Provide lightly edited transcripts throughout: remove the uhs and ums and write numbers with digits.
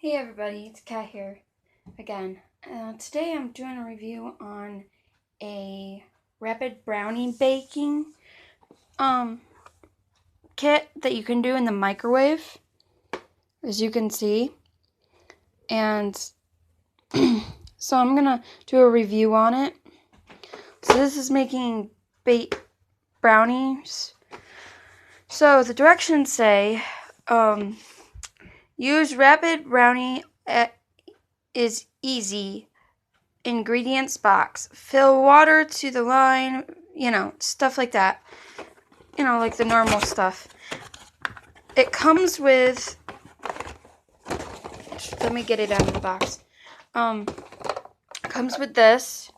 Hey everybody, it's Kat here again. Today I'm doing a review on a rapid brownie baking kit that you can do in the microwave, as you can see. And so I'm gonna do a review on it. So this is making baked brownies. So the directions say, use rapid brownie is easy. Ingredients box. Fill water to the line, stuff like that. Like the normal stuff. It comes with, let me get it out of the box. Comes with this,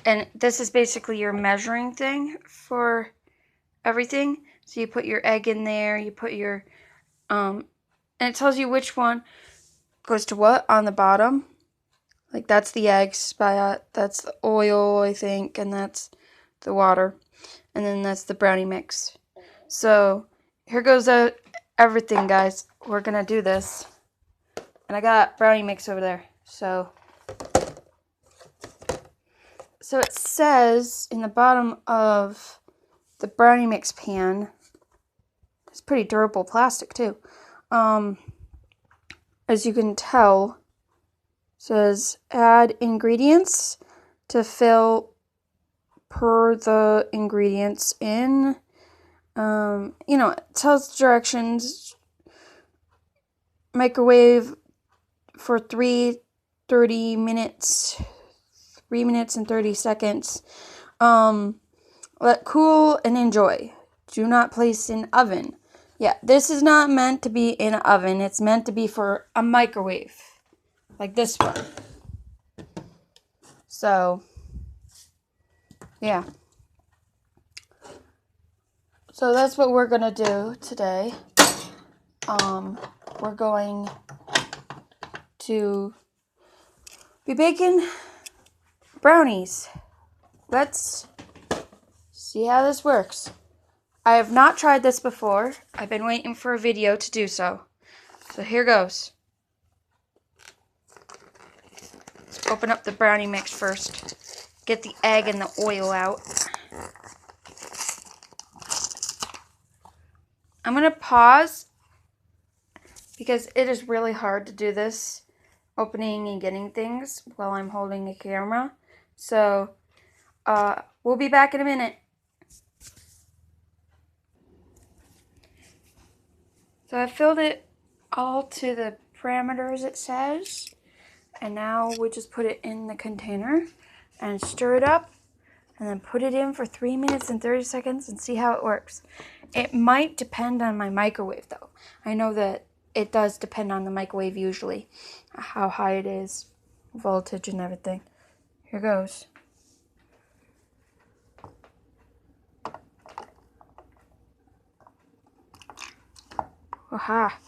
and this is basically your measuring thing for everything. So you put your egg in there, you put your, and it tells you which one goes to what on the bottom. Like that's the egg spot, that's the oil, I think, and that's the water. And then that's the brownie mix. So here goes everything, guys. We're gonna do this. And I got brownie mix over there. So it says in the bottom of the brownie mix pan, it's pretty durable plastic too. As you can tell, it says add ingredients to fill per the ingredients in. It tells directions. Microwave for 30 minutes. 3 minutes and 30 seconds. Let cool and enjoy. Do not place in oven. Yeah, this is not meant to be in an oven. It's meant to be for a microwave. Like this one. So, yeah. So that's what we're going to do today. We're going to be baking brownies. Let's see how this works. I have not tried this before. I've been waiting for a video to do so. So here goes. Let's open up the brownie mix first. Get the egg and the oil out. I'm going to pause because it is really hard to do this, opening and getting things while I'm holding a camera. So, we'll be back in a minute. So I filled it all to the parameters it says. And now we just put it in the container and stir it up. And then put it in for 3 minutes and 30 seconds and see how it works. It might depend on my microwave though. I know that it does depend on the microwave usually. How high it is, voltage and everything. Here goes. Aha.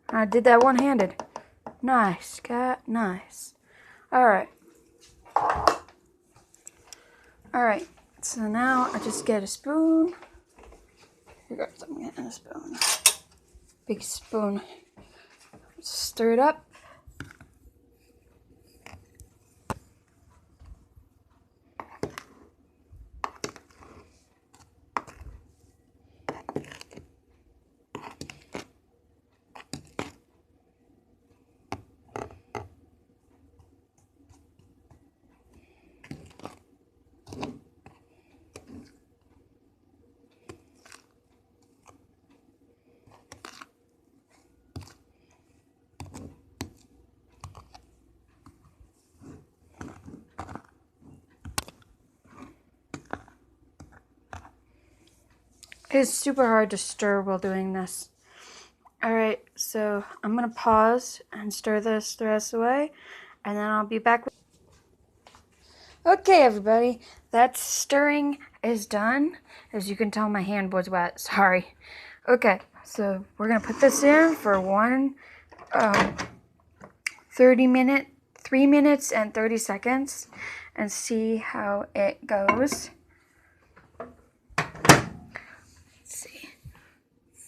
I did that one-handed. Nice, Cat. Nice. Alright. Alright. So now I just get a spoon. Here goes. I'm getting a spoon. Big spoon. Stir it up. It's super hard to stir while doing this. Alright, so I'm going to pause and stir this the rest of the way, and then I'll be back. Okay, everybody, that stirring is done. As you can tell, my hand was wet. Sorry. Okay, so we're going to put this in for 3 minutes and 30 seconds and see how it goes.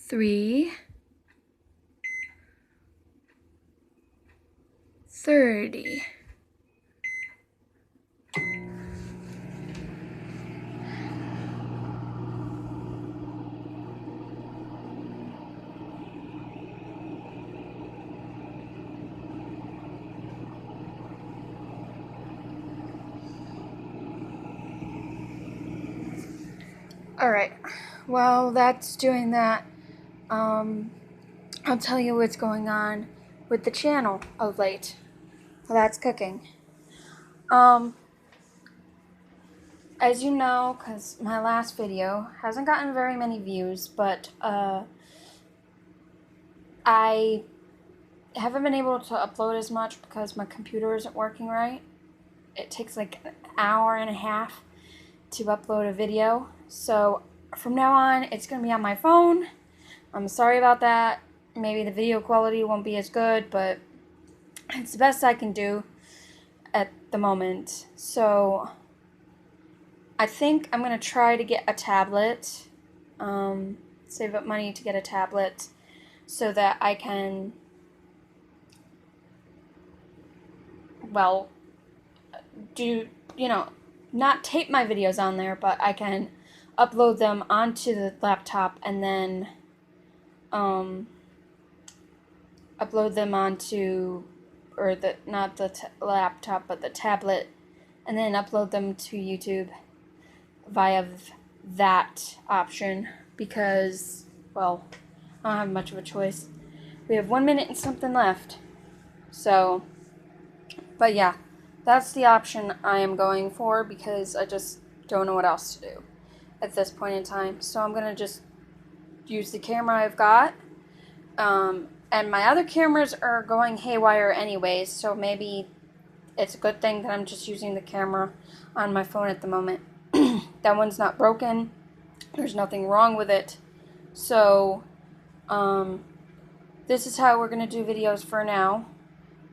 3, 30. Alright, well, that's doing that. I'll tell you what's going on with the channel of late. Well, that's cooking. As you know, because my last video hasn't gotten very many views, but I haven't been able to upload as much because my computer isn't working right. It takes like an hour and a half to upload a video. So from now on, it's going to be on my phone. I'm sorry about that. Maybe the video quality won't be as good, but it's the best I can do at the moment. So I think I'm going to try to get a tablet, save up money to get a tablet so that I can, well, do, not tape my videos on there, but I can upload them onto the laptop and then upload them onto, or not the laptop, but the tablet, and then upload them to YouTube via that option because, well, I don't have much of a choice. We have 1 minute and something left. So, but yeah, that's the option I am going for because I just don't know what else to do at this point in time. So I'm going to just use the camera I've got. And my other cameras are going haywire anyways, so maybe it's a good thing that I'm just using the camera on my phone at the moment. That one's not broken. There's nothing wrong with it. So, this is how we're going to do videos for now.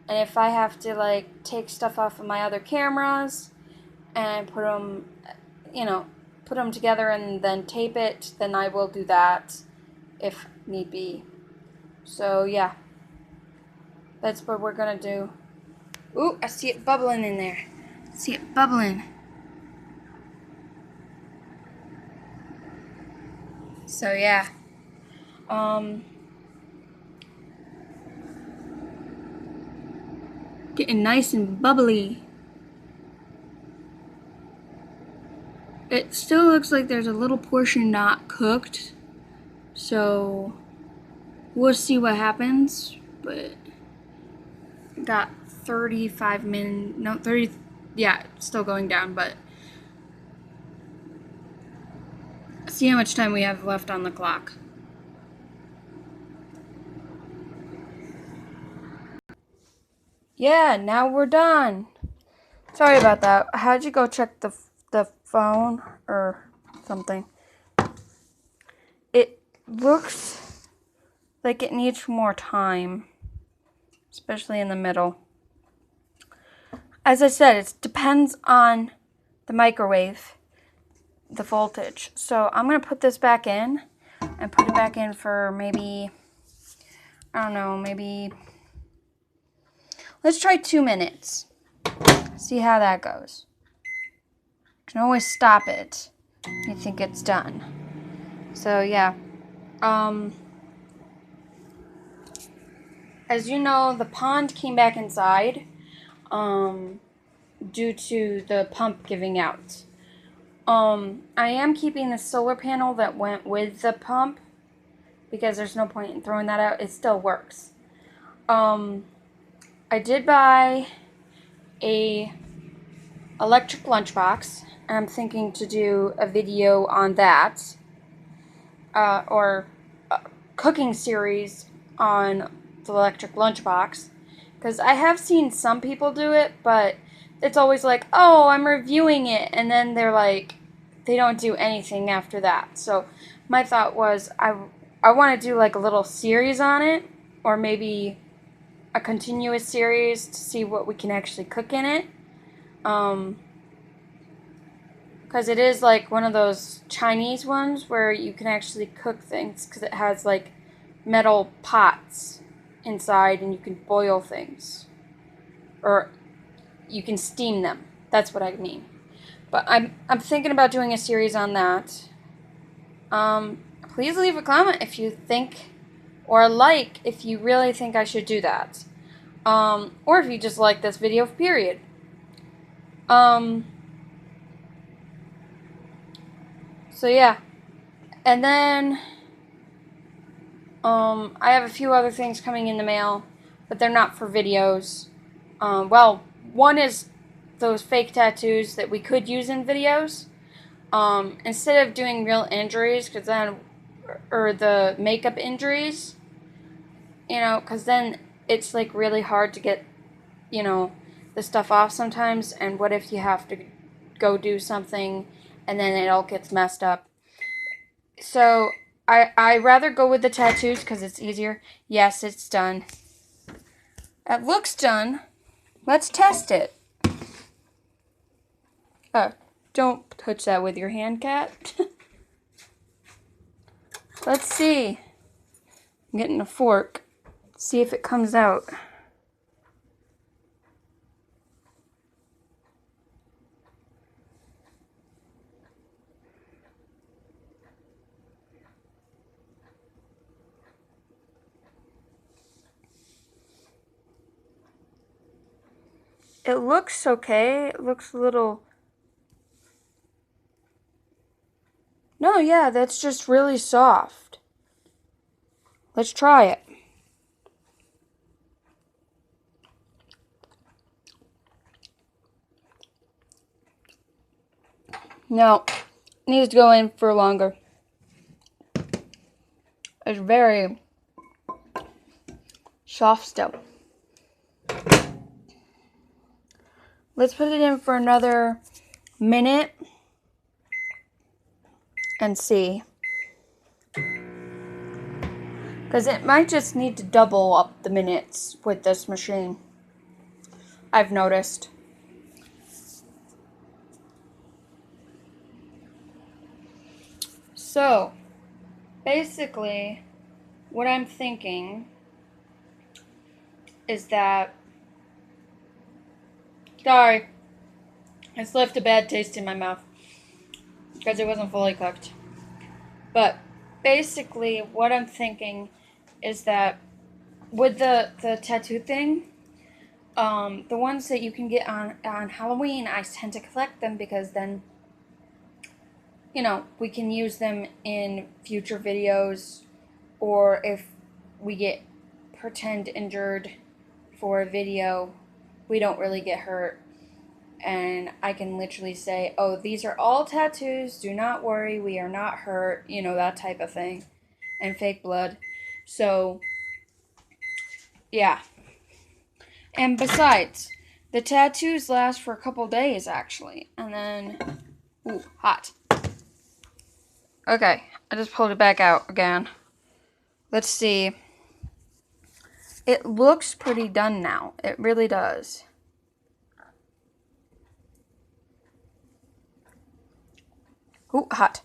And if I have to, like, take stuff off of my other cameras and put them, put them together and then tape it, then I will do that if need be. So, yeah. That's what we're going to do. Ooh, I see it bubbling in there. I see it bubbling. So, yeah. Getting nice and bubbly. It still looks like there's a little portion not cooked. So, we'll see what happens. But, got 35 minutes. No, 30. Yeah, it's still going down, but. See how much time we have left on the clock. Yeah, now we're done. Sorry about that. How'd you go check the phone or something? It looks like it needs more time, especially in the middle. As I said, it depends on the microwave, the voltage. So I'm going to put this back in and put it back in for maybe, I don't know, maybe, let's try 2 minutes. See how that goes. You can always stop it if you think it's done. So yeah. As you know, the pond came back inside due to the pump giving out. I am keeping the solar panel that went with the pump because there's no point in throwing that out. It still works. I did buy a electric lunchbox, and I'm thinking to do a video on that, or a cooking series on the electric lunchbox, because I have seen some people do it, but it's always like, oh, I'm reviewing it, and then they're like, they don't do anything after that. So my thought was I want to do like a little series on it, or maybe a continuous series to see what we can actually cook in it. Because it is like one of those Chinese ones where you can actually cook things, because it has like metal pots inside and you can boil things. or you can steam them. That's what I mean. But I'm thinking about doing a series on that. Please leave a comment if you think, or like if you really think I should do that. Or if you just like this video, period. So yeah. And then, I have a few other things coming in the mail, but they're not for videos. Well, one is those fake tattoos that we could use in videos. Instead of doing real injuries, because then, or the makeup injuries, because then it's like really hard to get, the stuff off sometimes. And what if you have to go do something and then it all gets messed up? So I rather go with the tattoos because it's easier. Yes, it's done. It looks done. Let's test it. Oh, don't touch that with your hand, cat. Let's see. I'm getting a fork. See if it comes out. It looks okay. It looks a little... No, yeah, that's just really soft. Let's try it. No, it needs to go in for longer. It's very soft still. Let's put it in for another minute and see. Because it might just need to double up the minutes with this machine. I've noticed. So, basically, what I'm thinking is that... Sorry. I just left a bad taste in my mouth. Because it wasn't fully cooked. But, basically, what I'm thinking is that with the tattoo thing, the ones that you can get on Halloween, I tend to collect them because then, we can use them in future videos, or if we get pretend injured for a video, we don't really get hurt. And I can literally say, oh, these are all tattoos, do not worry, we are not hurt, that type of thing. And fake blood. So, yeah. And besides, the tattoos last for a couple days, actually. And then, ooh, hot. Okay, I just pulled it back out again. Let's see. It looks pretty done now. It really does. Ooh, hot.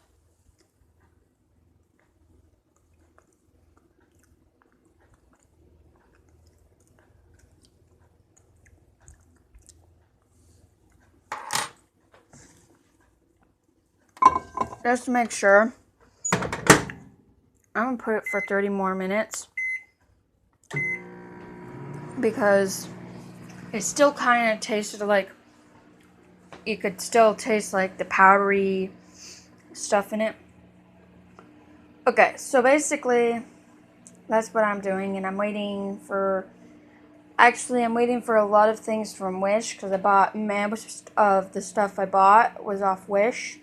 Just to make sure, I'm going to put it for 30 more minutes. Because it still kind of tasted like, you could still taste like the powdery stuff in it. Okay, so basically, that's what I'm doing, and I'm waiting for... Actually, I'm waiting for a lot of things from Wish, because I bought most of the stuff I bought was off Wish.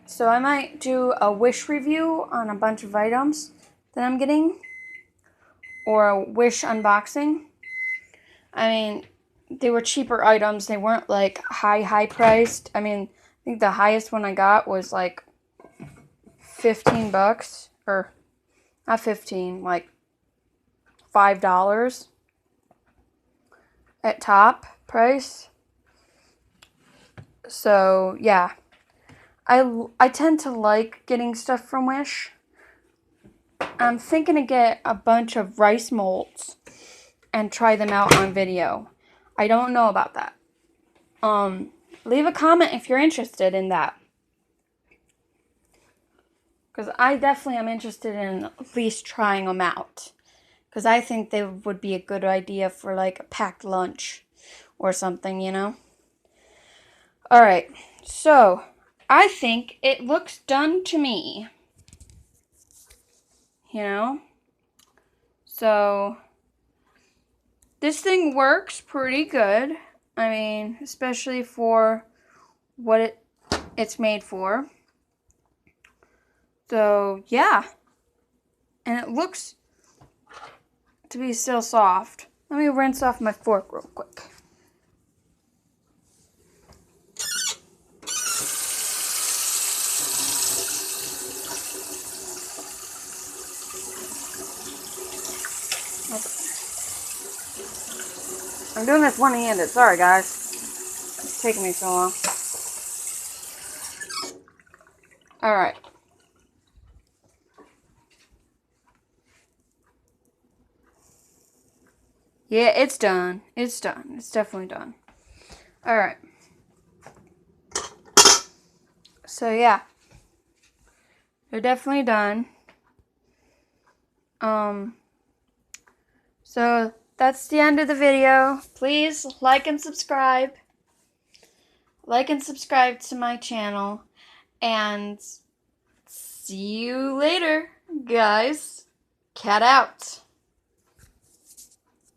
So I might do a Wish review on a bunch of items that I'm getting, or a Wish unboxing. I mean, they were cheaper items. They weren't like high priced. I mean, I think the highest one I got was like $15, or not 15, like $5 at top price. So yeah, I tend to like getting stuff from Wish. I'm thinking to get a bunch of rice molds and try them out on video. I don't know about that. Leave a comment if you're interested in that. Because I definitely am interested in at least trying them out. Because I think they would be a good idea for like a packed lunch or something, you know? Alright, so I think it looks done to me. You know? So this thing works pretty good. I mean, especially for what it's made for. So, yeah. And it looks to be still soft. Let me rinse off my fork real quick. I'm doing this one-handed. Sorry, guys. It's taking me so long. Alright. Yeah, it's done. It's done. It's definitely done. Alright. So, yeah. They're definitely done. So, that's the end of the video. Please like and subscribe. Like and subscribe to my channel. And see you later, guys. Cat out.